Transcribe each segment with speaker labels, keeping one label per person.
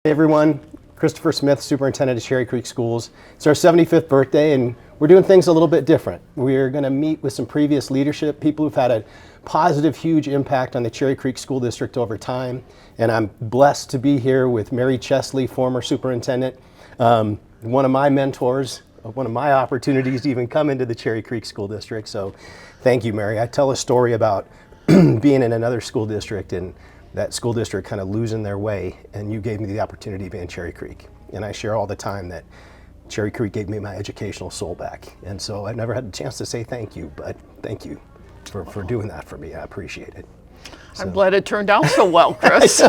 Speaker 1: Hey everyone, Christopher Smith, Superintendent of Cherry Creek Schools. It's our 75th birthday and we're doing things a little bit different. We're going to meet with some previous leadership, people who've had a positive, huge impact on the Cherry Creek School District over time. And I'm blessed to be here with Mary Chesley, former superintendent, one of my mentors, one of my opportunities to even come into the Cherry Creek School District. So thank you, Mary. I tell a story about being in another school district and that school district kind of losing their way, and you gave me the opportunity to be in Cherry Creek. And I share all the time that Cherry Creek gave me my educational soul back. And so I never had a chance to say thank you, but thank you for doing that for me. I appreciate it.
Speaker 2: I'm glad it turned out so well, Chris.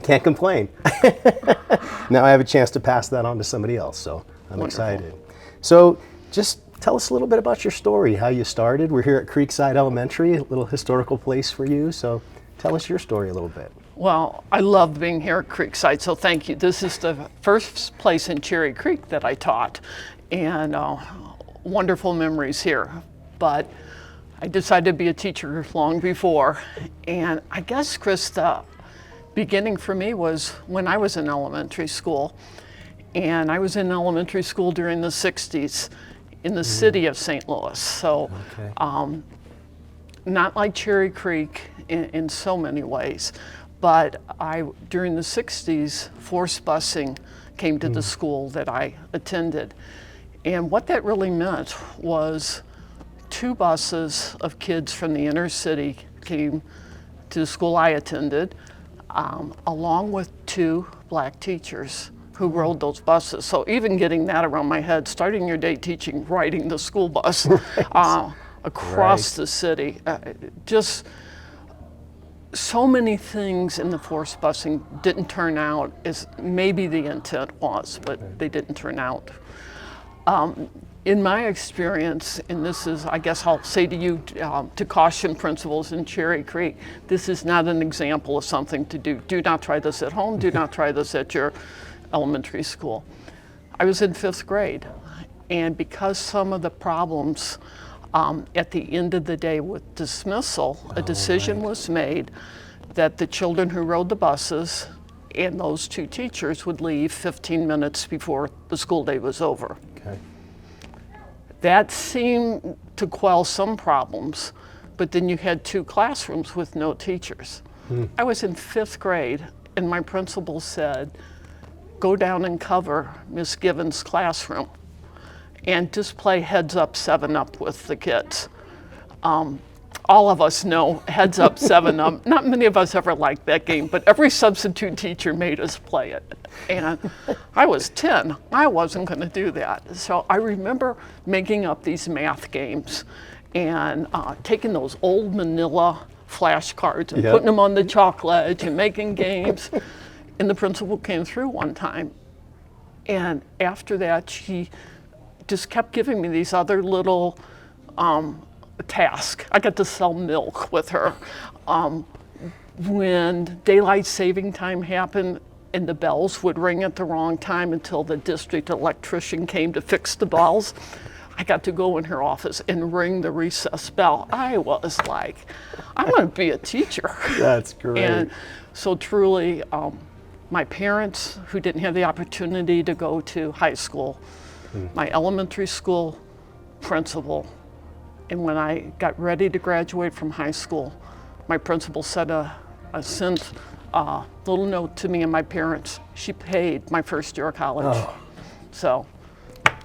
Speaker 1: Can't complain. Now I have a chance to pass that on to somebody else, so I'm excited. So just tell us a little bit about your story, how you started. We're here at Creekside Elementary, a little historical place for you. So tell us your story a little bit.
Speaker 2: Well, I love being here at Creekside, so thank you. This is the first place in Cherry Creek that I taught, and wonderful memories here. But I decided to be a teacher long before, and I guess, Chris, the beginning for me was when I was in elementary school, and I was in elementary school during the 60s in the city of St. Louis. So not like Cherry Creek in so many ways, but during the 60s, forced busing came to the school that I attended. And what that really meant was 2 buses of kids from the inner city came to the school I attended, along with 2 black teachers who rode those buses. So even getting that around my head, starting your day teaching, riding the school bus across the city, just so many things in the forced busing didn't turn out as maybe the intent was, but they didn't turn out. In my experience, and this is, I guess I'll say to you, to caution principals in Cherry Creek, this is not an example of something to do. Do not try this at home, do not try this at your elementary school. I was in 5th grade, and because some of the problems at the end of the day with dismissal, a decision was made that the children who rode the buses and those 2 teachers would leave 15 minutes before the school day was over.
Speaker 1: Okay.
Speaker 2: That seemed to quell some problems, but then you had 2 classrooms with no teachers. I was in 5th grade, and my principal said, go down and cover Miss Given's classroom and just play heads up, 7 up with the kids. All of us know heads up, 7 up. Not many of us ever liked that game, but every substitute teacher made us play it. And I was 10, I wasn't gonna do that. So I remember making up these math games and taking those old manila flashcards and putting them on the chalk ledge and making games. And the principal came through one time. And after that, she just kept giving me these other little tasks. I got to sell milk with her. When daylight saving time happened and the bells would ring at the wrong time until the district electrician came to fix the bells, I got to go in her office and ring the recess bell. I was like, I'm gonna be a teacher.
Speaker 1: That's great.
Speaker 2: And so truly, my parents, who didn't have the opportunity to go to high school, my elementary school principal, and when I got ready to graduate from high school, my principal sent a little note to me and my parents. She paid my first year of college. So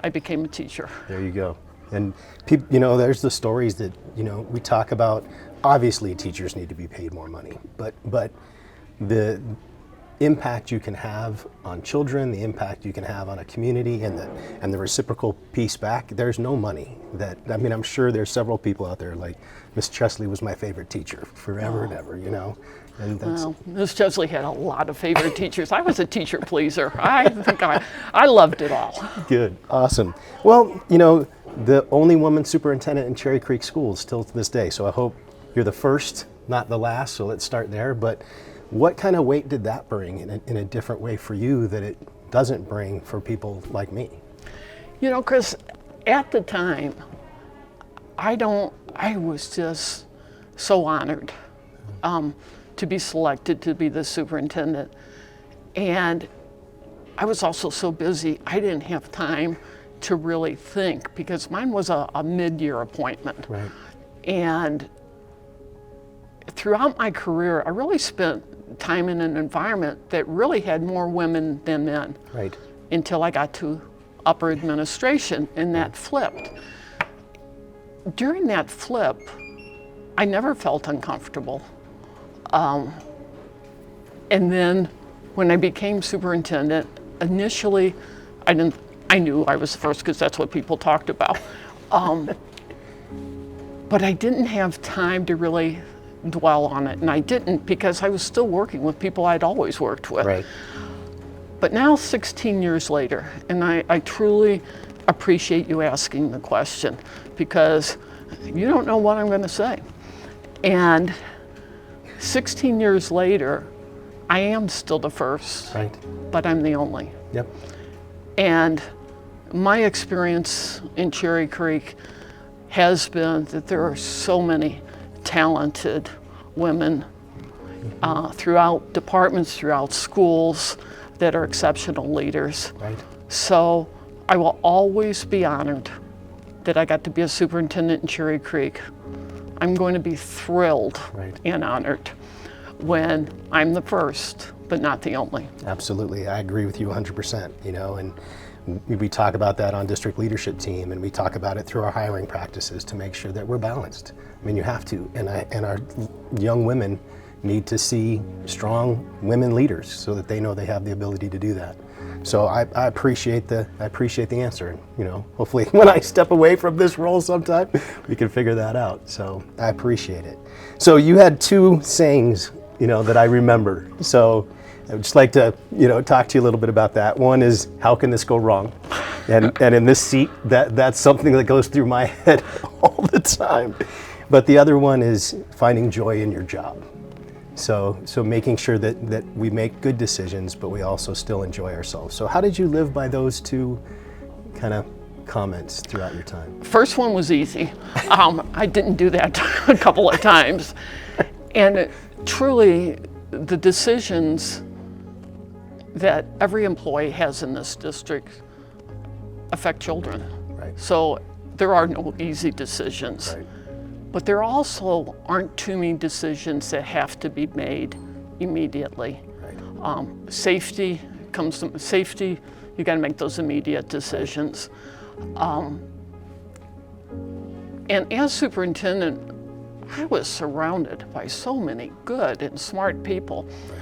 Speaker 2: I became a teacher.
Speaker 1: There you go. And people, you know, there's the stories that, you know, we talk about. Obviously teachers need to be paid more money, but the impact you can have on children, the impact you can have on a community, and the reciprocal piece back, there's no money that, I mean, I'm sure there's several people out there like Miss Chesley was my favorite teacher forever and ever, you know. And that's,
Speaker 2: well, Miss Chesley had a lot of favorite teachers. I was a teacher pleaser. I think I loved it all.
Speaker 1: Good, awesome. Well, you know, the only woman superintendent in Cherry Creek Schools still to this day, so I hope you're the first, not the last, so let's start there. But what kind of weight did that bring in a different way for you that it doesn't bring for people like me?
Speaker 2: You know, Chris, at the time, I was just so honored to be selected to be the superintendent. And I was also so busy, I didn't have time to really think, because mine was a mid-year appointment.
Speaker 1: Right.
Speaker 2: And throughout my career, I really spent time in an environment that really had more women than men.
Speaker 1: Right.
Speaker 2: Until I got to upper administration, and that flipped. During that flip, I never felt uncomfortable. And then when I became superintendent, initially I knew I was the first because that's what people talked about. But I didn't have time to really dwell on it, and I didn't because I was still working with people I'd always worked with.
Speaker 1: Right.
Speaker 2: But now, 16 years later, and I truly appreciate you asking the question, because you don't know what I'm going to say. And 16 years later, I am still the first,
Speaker 1: Right.
Speaker 2: but I'm the only.
Speaker 1: Yep.
Speaker 2: And my experience in Cherry Creek has been that there are so many talented women throughout departments, throughout schools, that are exceptional leaders.
Speaker 1: Right.
Speaker 2: So I will always be honored that I got to be a superintendent in Cherry Creek. I'm going to be thrilled
Speaker 1: Right.
Speaker 2: and honored when I'm the first, but not the only.
Speaker 1: Absolutely, I agree with you 100%. You know, and we talk about that on district leadership team, and we talk about it through our hiring practices to make sure that we're balanced. I mean, you have to, and our young women need to see strong women leaders so that they know they have the ability to do that. So I appreciate the answer. You know, hopefully when I step away from this role sometime, we can figure that out. So I appreciate it. So you had two sayings, you know, that I remember. So I would just like to, you know, talk to you a little bit about that. One is, how can this go wrong? And in this seat, that's something that goes through my head all the time. But the other one is finding joy in your job. So making sure that we make good decisions, but we also still enjoy ourselves. So how did you live by those two kind of comments throughout your time?
Speaker 2: First one was easy. I didn't do that a couple of times. And truly, the decisions that every employee has in this district affect children.
Speaker 1: Right.
Speaker 2: So there are no easy decisions.
Speaker 1: Right.
Speaker 2: But there also aren't too many decisions that have to be made immediately.
Speaker 1: Right.
Speaker 2: Safety comes to safety. You got to make those immediate decisions. And as superintendent, I was surrounded by so many good and smart people.
Speaker 1: Right.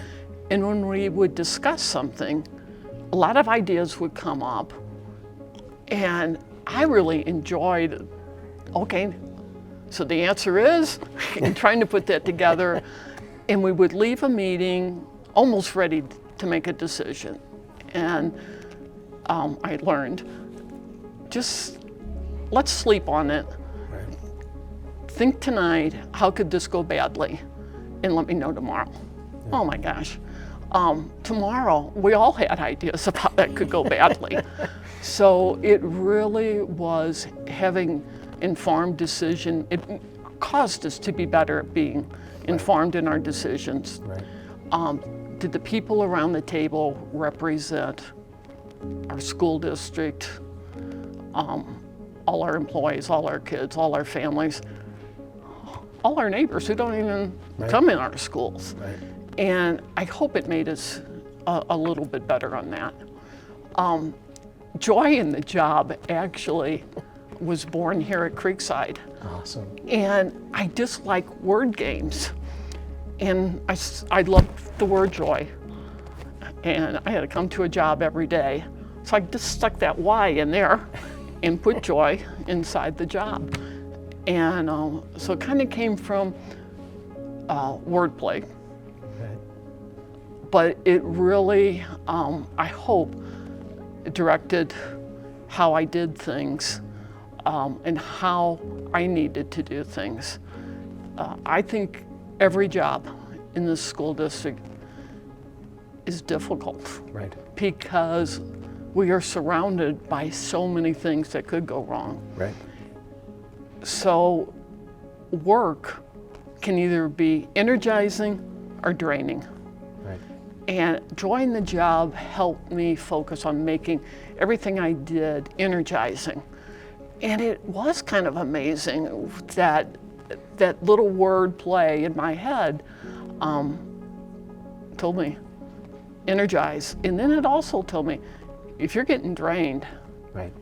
Speaker 2: And when we would discuss something, a lot of ideas would come up. And I really enjoyed, okay, so the answer is, and trying to put that together. And we would leave a meeting almost ready to make a decision. And I learned, just let's sleep on it.
Speaker 1: Right.
Speaker 2: Think tonight, how could this go badly? And let me know tomorrow. Yeah. Oh my gosh. Tomorrow, we all had ideas of how that could go badly. So it really was having informed decision. It caused us to be better at being informed in our decisions.
Speaker 1: Right.
Speaker 2: Did the people around the table represent our school district, all our employees, all our kids, all our families, all our neighbors who don't even come in our schools?
Speaker 1: Right.
Speaker 2: And I hope it made us a little bit better on that. Joy in the job actually was born here at Creekside.
Speaker 1: Awesome.
Speaker 2: And I dislike word games. And I loved the word joy. And I had to come to a job every day. So I just stuck that Y in there and put joy inside the job. And so it kind of came from wordplay.
Speaker 1: Right.
Speaker 2: But it really, I hope, directed how I did things and how I needed to do things. I think every job in this school district is difficult.
Speaker 1: Right.
Speaker 2: Because we are surrounded by so many things that could go wrong.
Speaker 1: Right.
Speaker 2: So work can either be energizing or draining.
Speaker 1: Right.
Speaker 2: And joy in the job helped me focus on making everything I did energizing. And it was kind of amazing that that little word play in my head told me, energize. And then it also told me, if you're getting drained,
Speaker 1: Right.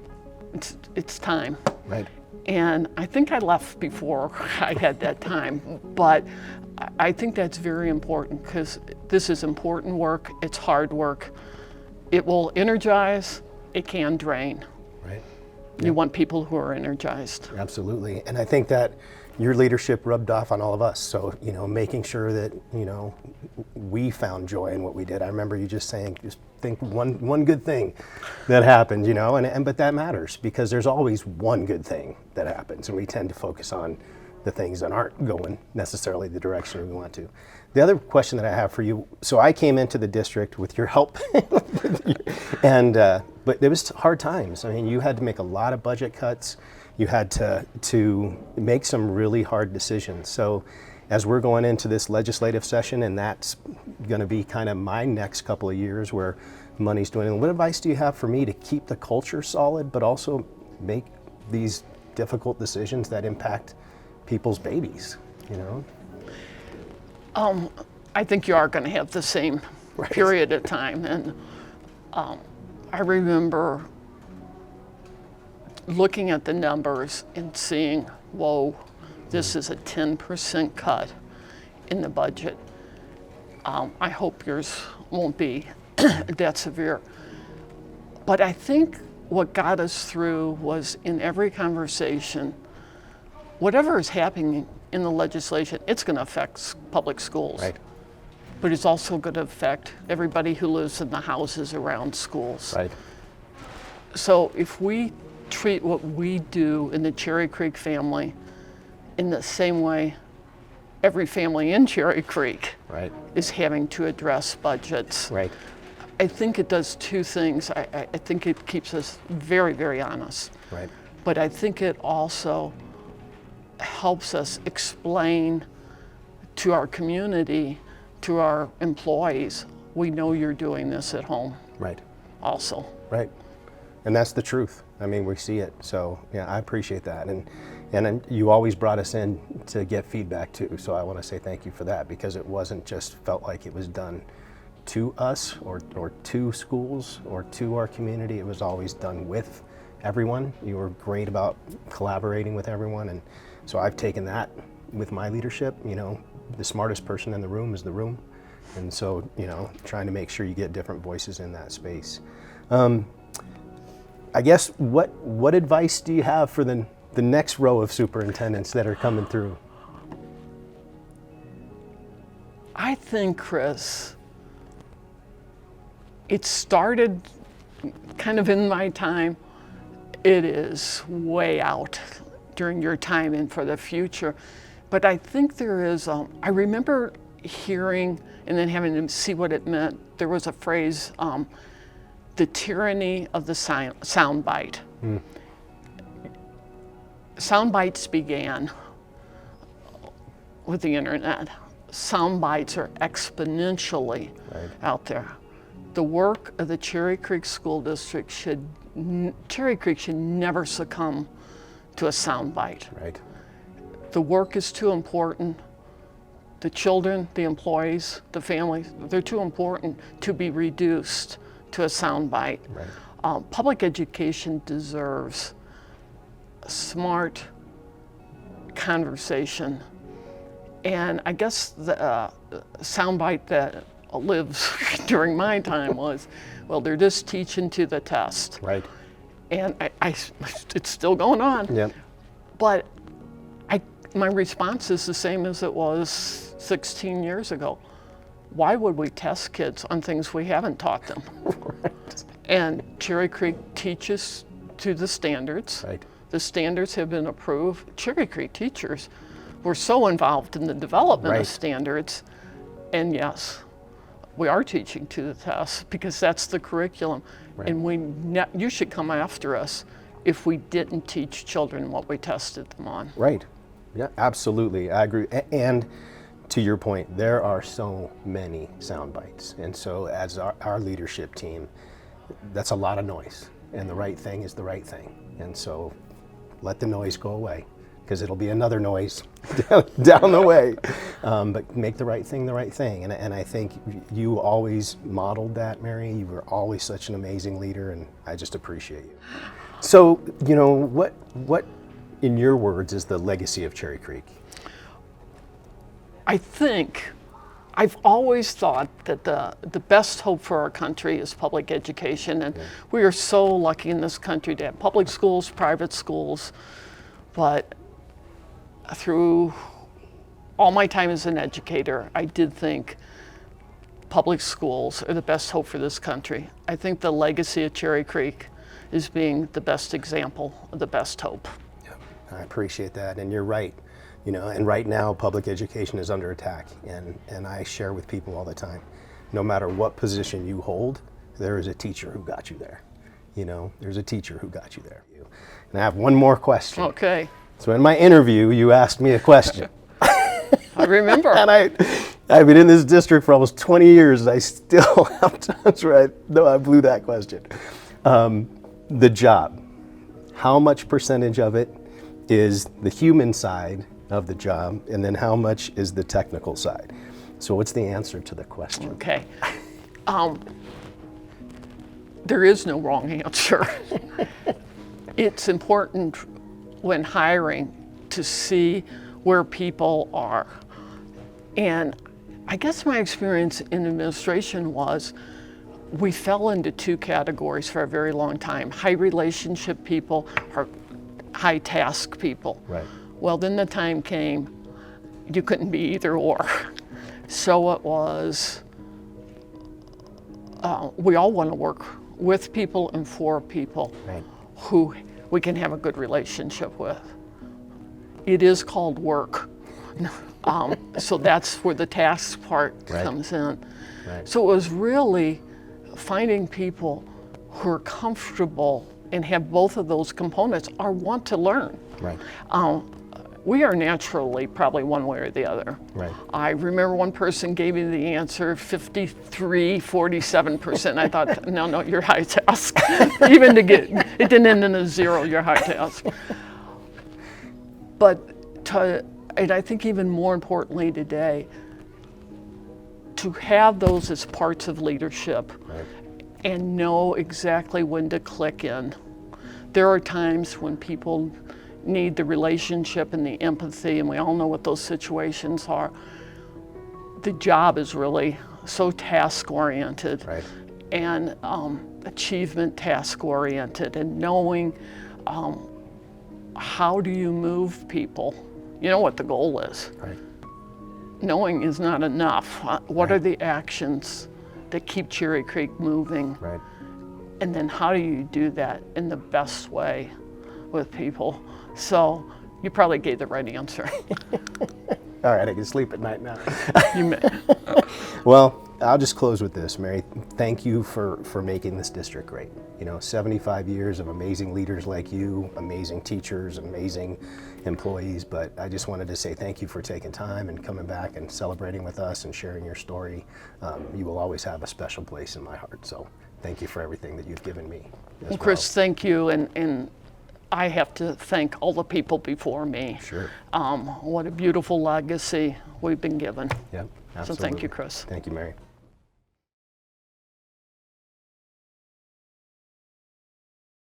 Speaker 2: it's time.
Speaker 1: Right.
Speaker 2: And I think I left before I had that time, but I think that's very important because this is important work, it's hard work. It will energize, it can drain.
Speaker 1: Right.
Speaker 2: You want people who are energized.
Speaker 1: Absolutely. And I think that your leadership rubbed off on all of us. So, making sure that, we found joy in what we did. I remember you just saying, just think one good thing that happened, but that matters because there's always one good thing that happens, and we tend to focus on the things that aren't going necessarily the direction we want to. The other question that I have for you, so I came into the district with your help, and but there was hard times. I mean, you had to make a lot of budget cuts. You had to make some really hard decisions. So as we're going into this legislative session, and that's going to be kind of my next couple of years where money's doing, what advice do you have for me to keep the culture solid, but also make these difficult decisions that impact people's babies,
Speaker 2: I think you are going to have the same period of time. And I remember looking at the numbers and seeing, whoa, this is a 10% cut in the budget. I hope yours won't be that severe. But I think what got us through was in every conversation, whatever is happening in the legislation, it's going to affect public schools.
Speaker 1: Right.
Speaker 2: But it's also going to affect everybody who lives in the houses around schools.
Speaker 1: Right.
Speaker 2: So if we treat what we do in the Cherry Creek family in the same way every family in Cherry Creek
Speaker 1: Right.
Speaker 2: is having to address budgets,
Speaker 1: Right.
Speaker 2: I think it does two things. I think it keeps us very, very honest.
Speaker 1: Right.
Speaker 2: But I think it also helps us explain to our community, to our employees, we know you're doing this at home
Speaker 1: Right.
Speaker 2: also.
Speaker 1: Right. And that's the truth. I mean, we see it. So yeah, I appreciate that. And you always brought us in to get feedback too. So I want to say thank you for that, because it wasn't just felt like it was done to us or to schools or to our community. It was always done with everyone. You were great about collaborating with everyone. And so I've taken that with my leadership. The smartest person in the room is the room. And so, trying to make sure you get different voices in that space. I guess, what advice do you have for the next row of superintendents that are coming through?
Speaker 2: I think, Chris, it started kind of in my time. It is way out during your time and for the future. But I think there is, I remember hearing and then having to see what it meant. There was a phrase, the tyranny of the sound bite. Sound bites began with the internet. Sound bites are exponentially out there. The work of the Cherry Creek School District Cherry Creek should never succumb to a sound bite.
Speaker 1: Right.
Speaker 2: The work is too important. The children, the employees, the families, they're too important to be reduced to a sound bite.
Speaker 1: Right.
Speaker 2: Public education deserves smart conversation. And I guess the soundbite that lives during my time was, well, they're just teaching to the test.
Speaker 1: Right.
Speaker 2: And it's still going on.
Speaker 1: Yep.
Speaker 2: But my response is the same as it was 16 years ago. Why would we test kids on things we haven't taught them?
Speaker 1: Right.
Speaker 2: And Cherry Creek teaches to the standards.
Speaker 1: Right.
Speaker 2: The standards have been approved. Cherry Creek teachers were so involved in the development of standards. And yes, we are teaching to the test because that's the curriculum.
Speaker 1: Right.
Speaker 2: And you should come after us if we didn't teach children what we tested them on.
Speaker 1: Right. Yeah, absolutely. I agree. And to your point, there are so many sound bites. And so as our leadership team, that's a lot of noise. And the right thing is the right thing. And so let the noise go away, because it'll be another noise down the way. But make the right thing the right thing. And I think you always modeled that, Mary. You were always such an amazing leader, and I just appreciate you. So, you know, what in your words is the legacy of Cherry Creek?
Speaker 2: I think I've always thought that the best hope for our country is public education, and we are so lucky in this country to have public schools, private schools, but through all my time as an educator, I did think public schools are the best hope for this country. I think the legacy of Cherry Creek is being the best example of the best hope.
Speaker 1: Yeah, I appreciate that, and you're right. You know, and right now public education is under attack, and I share with people all the time, no matter what position you hold, there is a teacher who got you there. You know, there's a teacher who got you there. And I have one more question.
Speaker 2: Okay.
Speaker 1: So in my interview, you asked me a question.
Speaker 2: I remember.
Speaker 1: And I've been in this district for almost 20 years, and I still have times where I blew that question. The job, how much percentage of it is the human side of the job, and then how much is the technical side? So what's the answer to the question?
Speaker 2: Okay. There is no wrong answer. It's important when hiring to see where people are. And I guess my experience in administration was we fell into two categories for a very long time: high relationship people or high task people.
Speaker 1: Right.
Speaker 2: Well, then the time came, you couldn't be either or. So it was, we all want to work with people and for people
Speaker 1: Right.
Speaker 2: who we can have a good relationship with. It is called work. So that's where the task part
Speaker 1: Right.
Speaker 2: comes in.
Speaker 1: Right.
Speaker 2: So it was really finding people who are comfortable and have both of those components or want to learn.
Speaker 1: Right.
Speaker 2: We are naturally probably one way or the other.
Speaker 1: Right.
Speaker 2: I remember one person gave me the answer 53-47%. I thought, no, you're high task. Even to get, it didn't end in a zero, you're high task. But and I think even more importantly today, to have those as parts of leadership.
Speaker 1: Right.
Speaker 2: And know exactly when to click in. There are times when people need the relationship and the empathy, and we all know what those situations are. The job is really so task-oriented.
Speaker 1: Right.
Speaker 2: And achievement task-oriented, and knowing how do you move people. You know what the goal is.
Speaker 1: Right.
Speaker 2: Knowing is not enough. What
Speaker 1: Right.
Speaker 2: are the actions that keep Cherry Creek moving?
Speaker 1: Right.
Speaker 2: And then how do you do that in the best way with people? So you probably gave the right answer.
Speaker 1: All right, I can sleep at night now.
Speaker 2: You may.
Speaker 1: Well, I'll just close with this, Mary. Thank you for making this district great. You know, 75 years of amazing leaders like you, amazing teachers, amazing employees, but I just wanted to say thank you for taking time and coming back and celebrating with us and sharing your story. You will always have a special place in my heart, so thank you for everything that you've given me.
Speaker 2: Well, Chris, thank you, and I have to thank all the people before me.
Speaker 1: Sure.
Speaker 2: What a beautiful legacy we've been given.
Speaker 1: Yep, absolutely.
Speaker 2: So thank you, Chris.
Speaker 1: Thank you, Mary.